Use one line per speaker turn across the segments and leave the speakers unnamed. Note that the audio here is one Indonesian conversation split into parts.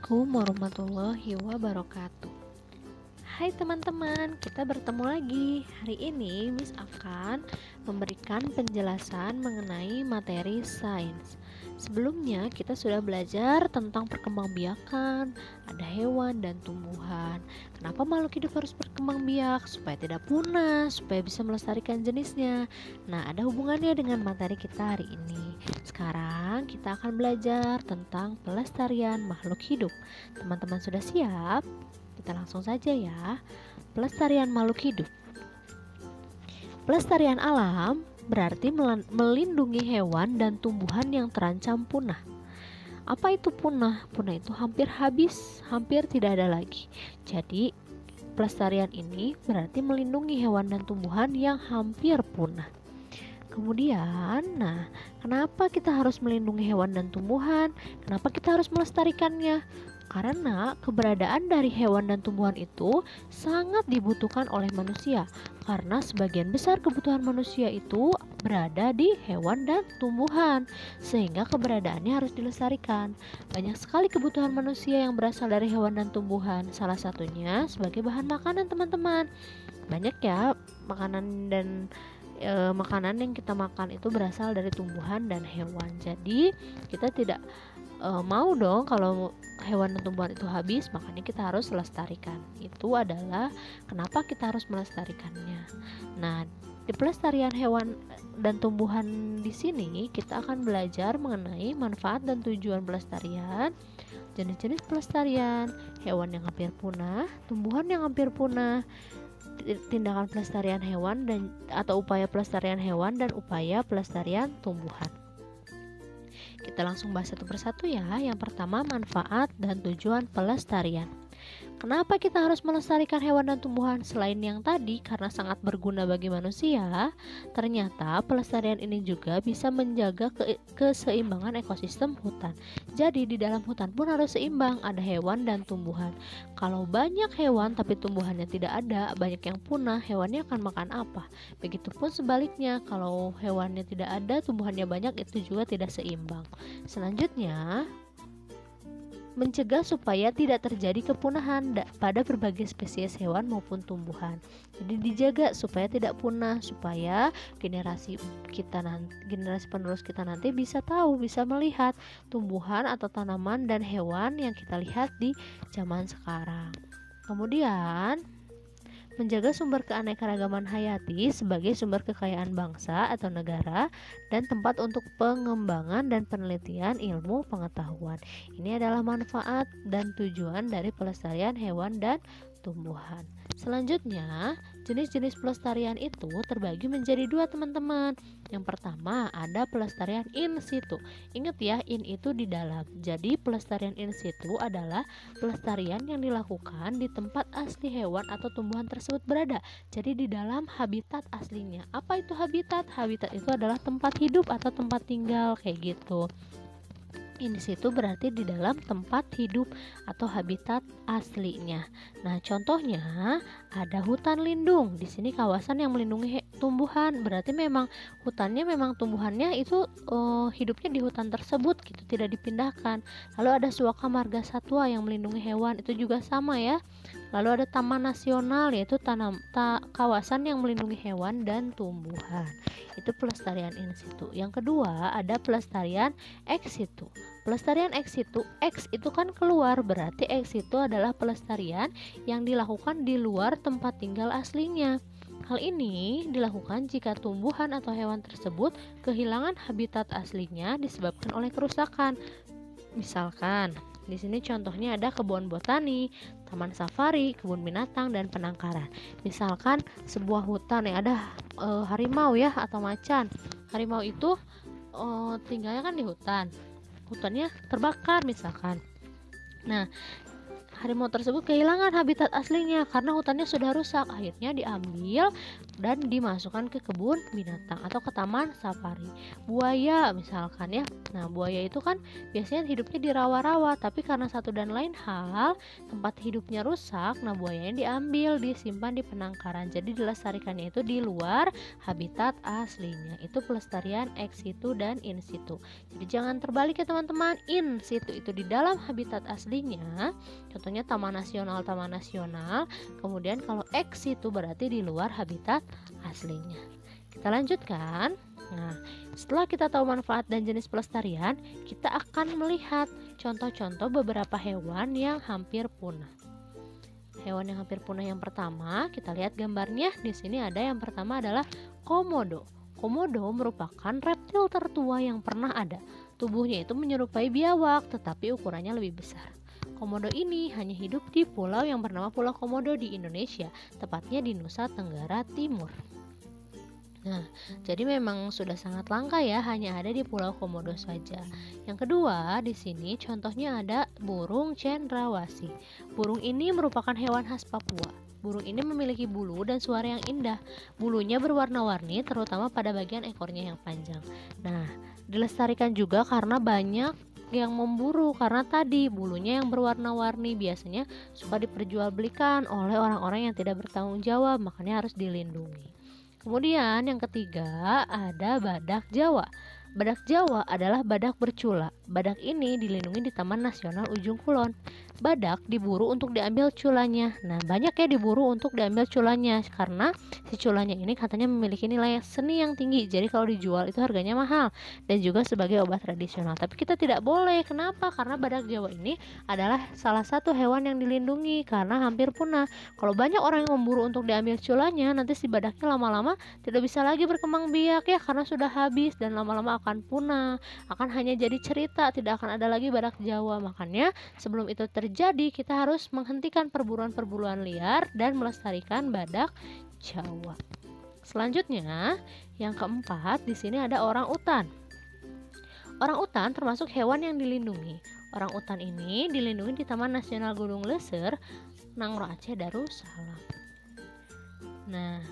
Assalamualaikum warahmatullahi wabarakatuh. Hai teman-teman, kita bertemu lagi. Hari ini Miss akan memberikan penjelasan mengenai materi sains. Sebelumnya kita sudah belajar tentang perkembangbiakan, ada hewan dan tumbuhan. Kenapa makhluk hidup harus berkembang biak? Supaya tidak punah, supaya bisa melestarikan jenisnya. Nah, ada hubungannya dengan materi kita hari ini. Sekarang kita akan belajar tentang pelestarian makhluk hidup. Teman-teman sudah siap? Kita langsung saja ya. Pelestarian makhluk hidup. Pelestarian alam berarti melindungi hewan dan tumbuhan yang terancam punah. Apa itu punah? Punah itu hampir habis, hampir tidak ada lagi. Jadi, pelestarian ini berarti melindungi hewan dan tumbuhan yang hampir punah. Kemudian, kenapa kita harus melindungi hewan dan tumbuhan? Kenapa kita harus melestarikannya? Karena keberadaan dari hewan dan tumbuhan itu sangat dibutuhkan oleh manusia. Karena sebagian besar kebutuhan manusia itu berada di hewan dan tumbuhan, sehingga keberadaannya harus dilestarikan. Banyak sekali kebutuhan manusia yang berasal dari hewan dan tumbuhan. Salah satunya sebagai bahan makanan, teman-teman. Banyak ya makanan yang kita makan itu berasal dari tumbuhan dan hewan. Jadi kita tidak mau dong kalau hewan dan tumbuhan itu habis, makanya kita harus lestarikan. Itu adalah kenapa kita harus melestarikannya. Nah, di pelestarian hewan dan tumbuhan di sini kita akan belajar mengenai manfaat dan tujuan pelestarian, jenis-jenis pelestarian, hewan yang hampir punah, tumbuhan yang hampir punah, tindakan pelestarian hewan atau upaya pelestarian hewan dan upaya pelestarian tumbuhan. Kita langsung bahas satu persatu ya. Yang pertama, manfaat dan tujuan pelestarian. Kenapa kita harus melestarikan hewan dan tumbuhan? Selain yang tadi, karena sangat berguna bagi manusia, ternyata pelestarian ini juga bisa menjaga keseimbangan ekosistem hutan. Jadi di dalam hutan pun harus seimbang, ada hewan dan tumbuhan. Kalau banyak hewan tapi tumbuhannya tidak ada, banyak yang punah, hewannya akan makan apa? Begitupun sebaliknya, kalau hewannya tidak ada, tumbuhannya banyak, itu juga tidak seimbang. Selanjutnya, mencegah supaya tidak terjadi kepunahan pada berbagai spesies hewan maupun tumbuhan. Jadi dijaga supaya tidak punah, supaya generasi penerus kita nanti bisa tahu, bisa melihat tumbuhan atau tanaman dan hewan yang kita lihat di zaman sekarang. Kemudian, menjaga sumber keanekaragaman hayati sebagai sumber kekayaan bangsa atau negara dan tempat untuk pengembangan dan penelitian ilmu pengetahuan. Ini adalah manfaat dan tujuan dari pelestarian hewan dan tumbuhan. Selanjutnya, jenis-jenis pelestarian itu terbagi menjadi dua, teman-teman. Yang pertama ada pelestarian in situ. Ingat ya, in itu di dalam. Jadi pelestarian in situ adalah pelestarian yang dilakukan di tempat asli hewan atau tumbuhan tersebut berada. Jadi di dalam habitat aslinya. Apa itu habitat? Habitat itu adalah tempat hidup atau tempat tinggal, kayak gitu. In situ berarti di dalam tempat hidup atau habitat aslinya. Nah, contohnya ada hutan lindung. Di sini kawasan yang melindungi tumbuhan. Berarti memang hutannya, memang tumbuhannya itu hidupnya di hutan tersebut gitu, tidak dipindahkan. Lalu ada Suaka Marga Satwa yang melindungi hewan, itu juga sama ya. Lalu ada Taman Nasional, yaitu kawasan yang melindungi hewan dan tumbuhan. Itu pelestarian in situ. Yang kedua ada pelestarian ex situ. Pelestarian ex situ, ex itu kan keluar, berarti ex situ adalah pelestarian yang dilakukan di luar tempat tinggal aslinya. Hal ini dilakukan jika tumbuhan atau hewan tersebut kehilangan habitat aslinya disebabkan oleh kerusakan. Misalkan di sini contohnya ada kebun botani, taman safari, kebun binatang, dan penangkaran. Misalkan sebuah hutan yang ada harimau ya atau macan. Harimau itu tinggalnya kan di hutan. Hutannya terbakar misalkan. Nah, harimau tersebut kehilangan habitat aslinya karena hutannya sudah rusak. Akhirnya diambil dan dimasukkan ke kebun binatang atau ke taman safari. Buaya misalkan ya. Nah, buaya itu kan biasanya hidupnya di rawa-rawa, tapi karena satu dan lain hal tempat hidupnya rusak, nah buayanya diambil, disimpan di penangkaran. Jadi dilestarikannya itu di luar habitat aslinya. Itu pelestarian ex situ dan in situ. Jadi jangan terbalik ya teman-teman. In situ itu di dalam habitat aslinya. Contohnya taman nasional, kemudian kalau ex itu berarti di luar habitat aslinya. Kita lanjutkan. Nah, setelah kita tahu manfaat dan jenis pelestarian, kita akan melihat contoh-contoh beberapa hewan yang hampir punah. Hewan yang hampir punah yang pertama, kita lihat gambarnya. Di sini ada yang pertama adalah komodo. Komodo merupakan reptil tertua yang pernah ada. Tubuhnya itu menyerupai biawak, tetapi ukurannya lebih besar. Komodo ini hanya hidup di pulau yang bernama Pulau Komodo di Indonesia, tepatnya di Nusa Tenggara Timur. Nah, jadi memang sudah sangat langka ya, hanya ada di Pulau Komodo saja. Yang kedua, di sini contohnya ada burung cendrawasih. Burung ini merupakan hewan khas Papua. Burung ini memiliki bulu dan suara yang indah. Bulunya berwarna-warni, terutama pada bagian ekornya yang panjang. Nah, dilestarikan juga karena banyak yang memburu karena tadi bulunya yang berwarna-warni biasanya suka diperjualbelikan oleh orang-orang yang tidak bertanggung jawab, makanya harus dilindungi. Kemudian yang ketiga ada badak Jawa. Badak Jawa adalah badak bercula. Badak ini dilindungi di Taman Nasional Ujung Kulon. Badak diburu untuk diambil culanya. Nah, banyak ya diburu untuk diambil culanya karena si culanya ini katanya memiliki nilai seni yang tinggi. Jadi kalau dijual itu harganya mahal dan juga sebagai obat tradisional. Tapi kita tidak boleh. Kenapa? Karena badak Jawa ini adalah salah satu hewan yang dilindungi karena hampir punah. Kalau banyak orang yang memburu untuk diambil culanya, nanti si badaknya lama-lama tidak bisa lagi berkembang biak ya karena sudah habis dan lama-lama akan punah. Akan hanya jadi cerita, tidak akan ada lagi badak Jawa. Makanya sebelum itu terjadi, kita harus menghentikan perburuan-perburuan liar dan melestarikan badak Jawa. Selanjutnya, yang keempat, di sini ada orang utan. Orang utan termasuk hewan yang dilindungi. Orang utan ini dilindungi di Taman Nasional Gunung Leser, Nangro Aceh Darussalam. Nah,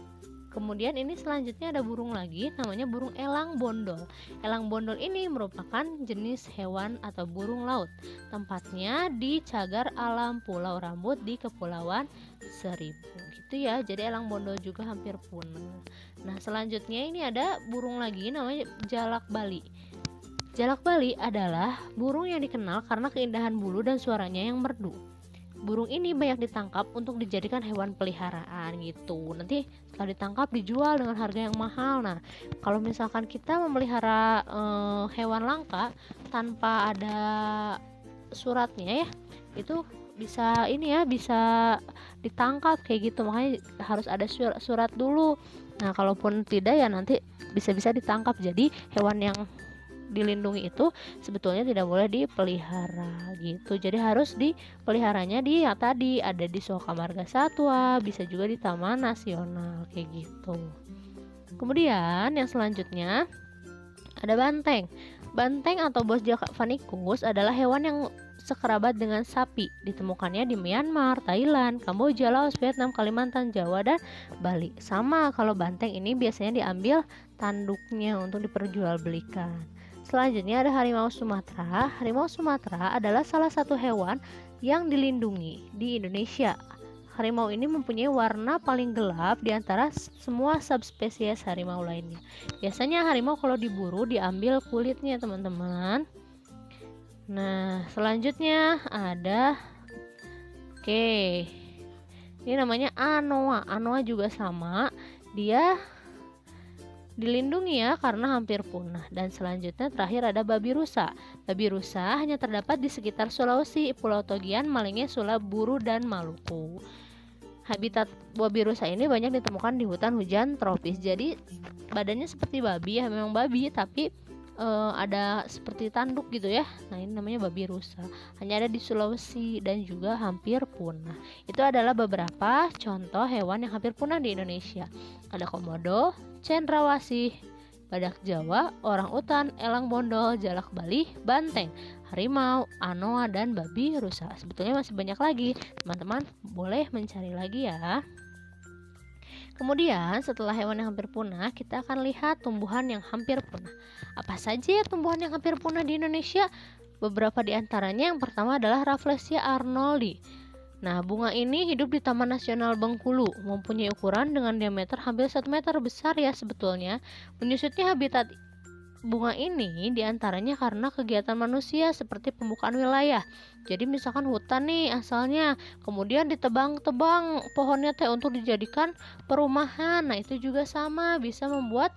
kemudian ini selanjutnya ada burung lagi, namanya burung elang bondol. Elang bondol ini merupakan jenis hewan atau burung laut. Tempatnya di cagar alam Pulau Rambut di Kepulauan Seribu. Gitu ya, jadi elang bondol juga hampir punah. Nah, selanjutnya ini ada burung lagi namanya jalak bali. Jalak bali adalah burung yang dikenal karena keindahan bulu dan suaranya yang merdu. Burung ini banyak ditangkap untuk dijadikan hewan peliharaan gitu. Nanti setelah ditangkap dijual dengan harga yang mahal. Nah, kalau misalkan kita memelihara hewan langka tanpa ada suratnya ya, itu bisa bisa ditangkap kayak gitu. Makanya harus ada surat dulu. Nah, kalaupun tidak ya nanti bisa-bisa ditangkap. Jadi hewan yang dilindungi itu sebetulnya tidak boleh dipelihara gitu. Jadi harus dipeliharanya di yang tadi ada di Soka Marga Satwa, bisa juga di Taman Nasional kayak gitu. Kemudian yang selanjutnya ada banteng. Banteng atau Bos javanicus adalah hewan yang sekerabat dengan sapi. Ditemukannya di Myanmar, Thailand, Kamboja, Laos, Vietnam, Kalimantan, Jawa, dan Bali. Sama, kalau banteng ini biasanya diambil tanduknya untuk diperjualbelikan. Selanjutnya ada harimau Sumatera. Harimau Sumatera adalah salah satu hewan yang dilindungi di Indonesia. Harimau ini mempunyai warna paling gelap di antara semua subspesies harimau lainnya. Biasanya harimau kalau diburu diambil kulitnya, teman-teman. Nah, selanjutnya ada ini namanya anoa. Anoa juga sama, dia dilindungi ya karena hampir punah. Dan selanjutnya terakhir ada babi rusa. Babi rusa hanya terdapat di sekitar Sulawesi, Pulau Togian, Malenge, Sula, Buru, dan Maluku. Habitat babi rusa ini banyak ditemukan di hutan hujan tropis. Jadi badannya seperti babi ya, memang babi tapi ada seperti tanduk gitu ya. Nah, ini namanya babi rusa. Hanya ada di Sulawesi dan juga hampir punah. Itu adalah beberapa contoh hewan yang hampir punah di Indonesia. Ada komodo, cendrawasih, badak Jawa, orang utan, elang bondol, jalak bali, banteng, harimau, anoa, dan babi rusa. Sebetulnya masih banyak lagi, teman-teman boleh mencari lagi ya. Kemudian setelah hewan yang hampir punah, kita akan lihat tumbuhan yang hampir punah. Apa saja ya tumbuhan yang hampir punah di Indonesia? Beberapa di antaranya, yang pertama adalah Rafflesia arnoldi. Nah, bunga ini hidup di Taman Nasional Bengkulu, mempunyai ukuran dengan diameter hampir 1 meter, besar ya sebetulnya. Menyusutnya habitat bunga ini diantaranya karena kegiatan manusia seperti pembukaan wilayah. Jadi misalkan hutan nih asalnya, kemudian ditebang-tebang pohonnya untuk dijadikan perumahan. Nah, itu juga sama bisa membuat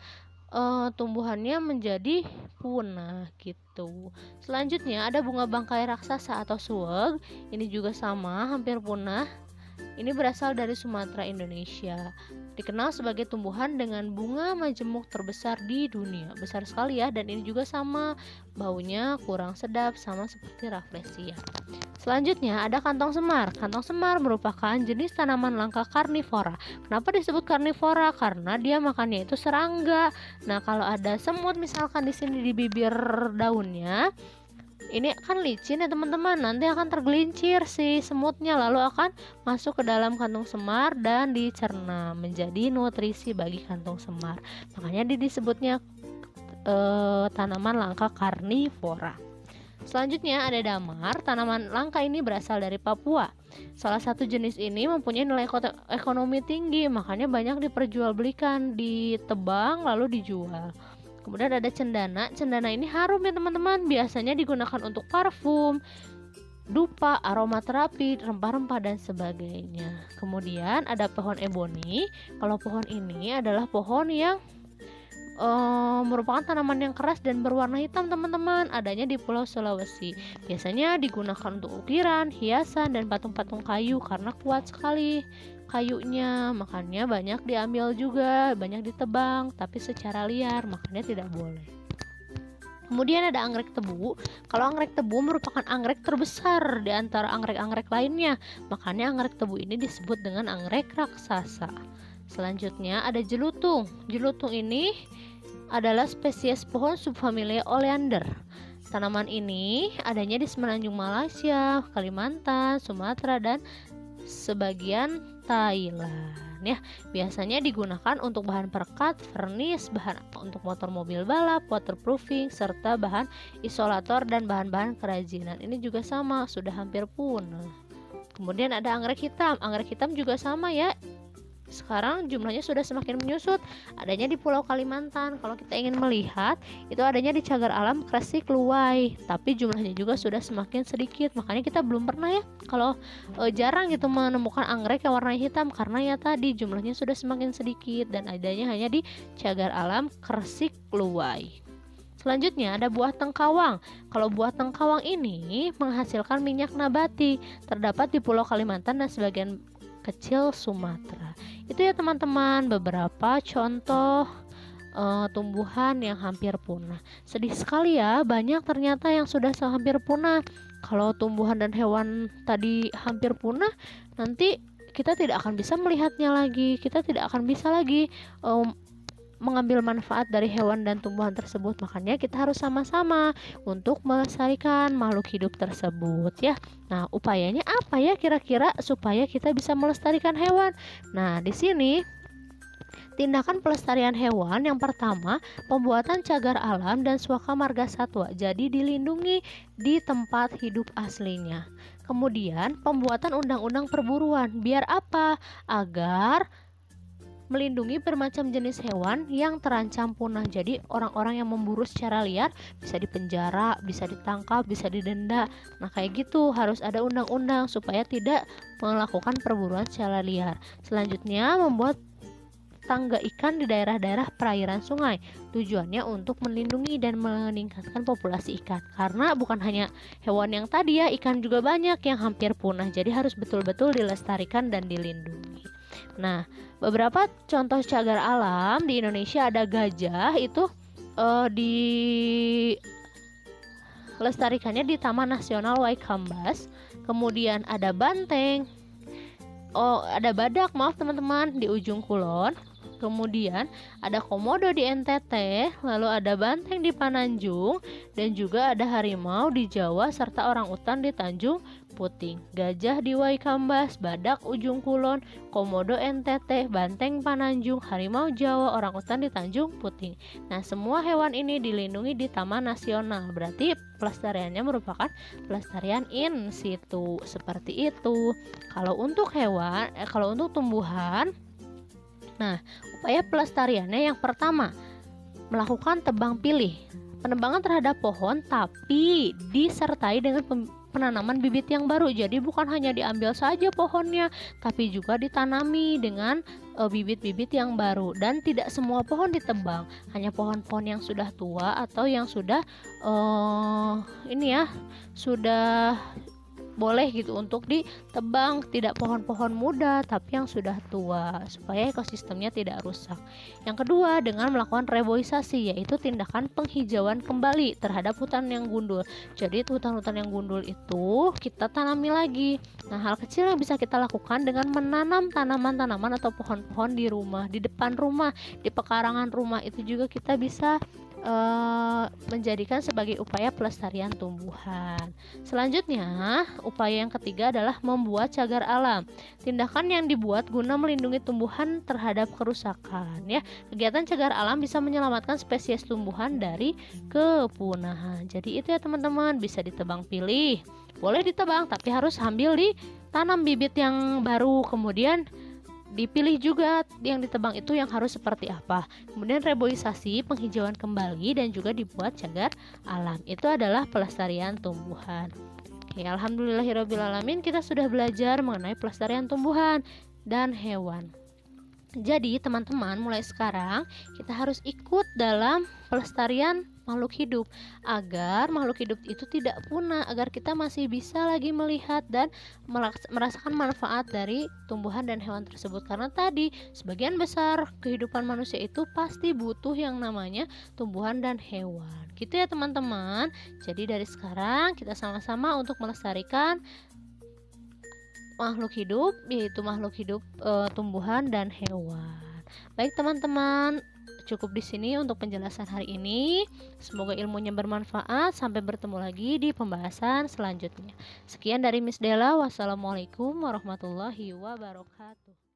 tumbuhannya menjadi punah gitu. Selanjutnya ada bunga bangkai raksasa atau suweg. Ini juga sama, hampir punah. Ini berasal dari Sumatera, Indonesia. Dikenal sebagai tumbuhan dengan bunga majemuk terbesar di dunia. Besar sekali ya, dan ini juga sama, baunya kurang sedap sama seperti Rafflesia. Selanjutnya ada kantong semar. Kantong semar merupakan jenis tanaman langka karnivora. Kenapa disebut karnivora? Karena dia makannya itu serangga. Nah, kalau ada semut misalkan di sini di bibir daunnya, ini kan licin ya teman-teman, nanti akan tergelincir si semutnya, lalu akan masuk ke dalam kantung semar dan dicerna menjadi nutrisi bagi kantung semar. Makanya disebutnya tanaman langka karnivora. Selanjutnya ada damar. Tanaman langka ini berasal dari Papua. Salah satu jenis ini mempunyai nilai ekonomi tinggi, makanya banyak diperjualbelikan, ditebang lalu dijual. Kemudian ada cendana. Cendana ini harum ya teman-teman, biasanya digunakan untuk parfum, dupa, aromaterapi, rempah-rempah dan sebagainya. Kemudian ada pohon eboni. Kalau pohon ini adalah pohon yang merupakan tanaman yang keras dan berwarna hitam teman-teman, adanya di Pulau Sulawesi. Biasanya digunakan untuk ukiran, hiasan, dan patung-patung kayu karena kuat sekali kayunya, makanya banyak diambil juga, banyak ditebang, tapi secara liar, makanya tidak boleh. Kemudian ada anggrek tebu. Kalau anggrek tebu merupakan anggrek terbesar di antara anggrek-anggrek lainnya, makanya anggrek tebu ini disebut dengan anggrek raksasa. Selanjutnya ada jelutung. Jelutung ini adalah spesies pohon subfamilia Oleander. Tanaman ini adanya di semenanjung Malaysia, Kalimantan, Sumatera, dan sebagian Thailand ya. Biasanya digunakan untuk bahan perekat, vernis, bahan untuk motor mobil balap, waterproofing, serta bahan isolator dan bahan-bahan kerajinan. Ini juga sama, sudah hampir punah. Kemudian ada anggrek hitam. Anggrek hitam juga sama ya. Sekarang jumlahnya sudah semakin menyusut, adanya di Pulau Kalimantan. Kalau kita ingin melihat, itu adanya di Cagar Alam Kresik Luwai, tapi jumlahnya juga sudah semakin sedikit. Makanya kita belum pernah ya, kalau jarang gitu menemukan anggrek yang warna hitam, karena ya tadi jumlahnya sudah semakin sedikit dan adanya hanya di Cagar Alam Kresik Luwai. Selanjutnya ada buah tengkawang. Kalau buah tengkawang ini menghasilkan minyak nabati, terdapat di Pulau Kalimantan dan sebagian kecil Sumatera. Itu ya teman-teman beberapa contoh tumbuhan yang hampir punah. Sedih sekali ya, banyak ternyata yang sudah hampir punah. Kalau tumbuhan dan hewan tadi hampir punah, nanti kita tidak akan bisa melihatnya lagi. Kita tidak akan bisa lagi mengambil manfaat dari hewan dan tumbuhan tersebut. Makanya kita harus sama-sama untuk melestarikan makhluk hidup tersebut ya. Nah, upayanya apa ya kira-kira supaya kita bisa melestarikan hewan? Nah, di sini tindakan pelestarian hewan yang pertama, pembuatan cagar alam dan suaka marga satwa, jadi dilindungi di tempat hidup aslinya. Kemudian pembuatan undang-undang perburuan, biar apa? Agar melindungi bermacam jenis hewan yang terancam punah. Jadi orang-orang yang memburu secara liar bisa dipenjara, bisa ditangkap, bisa didenda. Nah kayak gitu, harus ada undang-undang supaya tidak melakukan perburuan secara liar. Selanjutnya membuat tangga ikan di daerah-daerah perairan sungai. Tujuannya untuk melindungi dan meningkatkan populasi ikan. Karena bukan hanya hewan yang tadi ya, ikan juga banyak yang hampir punah. Jadi harus betul-betul dilestarikan dan dilindungi. Nah, beberapa contoh cagar alam di Indonesia ada gajah, itu dilestarikannya di Taman Nasional Waikambas. Kemudian ada banteng. Ada badak, maaf teman-teman, di Ujung Kulon. Kemudian ada komodo di NTT, lalu ada banteng di Pananjung, dan juga ada harimau di Jawa serta orangutan di Tanjung Puting, gajah di Waikambas, badak Ujung Kulon, komodo NTT, banteng Pananjung, harimau Jawa, orangutan di Tanjung Puting. Nah, semua hewan ini dilindungi di Taman Nasional. Berarti pelestariannya merupakan pelestarian in situ. Seperti itu. Kalau untuk kalau untuk tumbuhan, nah, upaya pelestariannya yang pertama, melakukan tebang pilih. Penebangan terhadap pohon tapi disertai dengan penanaman bibit yang baru. Jadi bukan hanya diambil saja pohonnya, tapi juga ditanami dengan bibit-bibit yang baru. Dan tidak semua pohon ditebang, hanya pohon-pohon yang sudah tua atau yang sudah sudah boleh gitu untuk ditebang, tidak pohon-pohon muda tapi yang sudah tua, supaya ekosistemnya tidak rusak. Yang kedua, dengan melakukan reboisasi, yaitu tindakan penghijauan kembali terhadap hutan yang gundul. Jadi hutan-hutan yang gundul itu kita tanami lagi. Nah, hal kecil yang bisa kita lakukan dengan menanam tanaman-tanaman atau pohon-pohon di rumah, di depan rumah, di pekarangan rumah, itu juga kita bisa menjadikan sebagai upaya pelestarian tumbuhan. Selanjutnya, upaya yang ketiga adalah membuat cagar alam. Tindakan yang dibuat guna melindungi tumbuhan terhadap kerusakan, ya. Kegiatan cagar alam bisa menyelamatkan spesies tumbuhan dari kepunahan. Jadi itu ya teman-teman, bisa ditebang pilih. Boleh ditebang tapi harus sambil ditanam bibit yang baru, kemudian dipilih juga yang ditebang itu yang harus seperti apa. Kemudian reboisasi, penghijauan kembali, dan juga dibuat cagar alam. Itu adalah pelestarian tumbuhan. Oke, alhamdulillahirrabbilalamin, kita sudah belajar mengenai pelestarian tumbuhan dan hewan. Jadi teman-teman, mulai sekarang kita harus ikut dalam pelestarian makhluk hidup agar makhluk hidup itu tidak punah, agar kita masih bisa lagi melihat dan merasakan manfaat dari tumbuhan dan hewan tersebut. Karena tadi sebagian besar kehidupan manusia itu pasti butuh yang namanya tumbuhan dan hewan. Gitu ya teman-teman. Jadi dari sekarang kita sama-sama untuk melestarikan makhluk hidup, yaitu makhluk hidup tumbuhan dan hewan. Baik teman-teman, cukup di sini untuk penjelasan hari ini. Semoga ilmunya bermanfaat. Sampai bertemu lagi di pembahasan selanjutnya. Sekian dari Miss Della. Wassalamualaikum warahmatullahi wabarakatuh.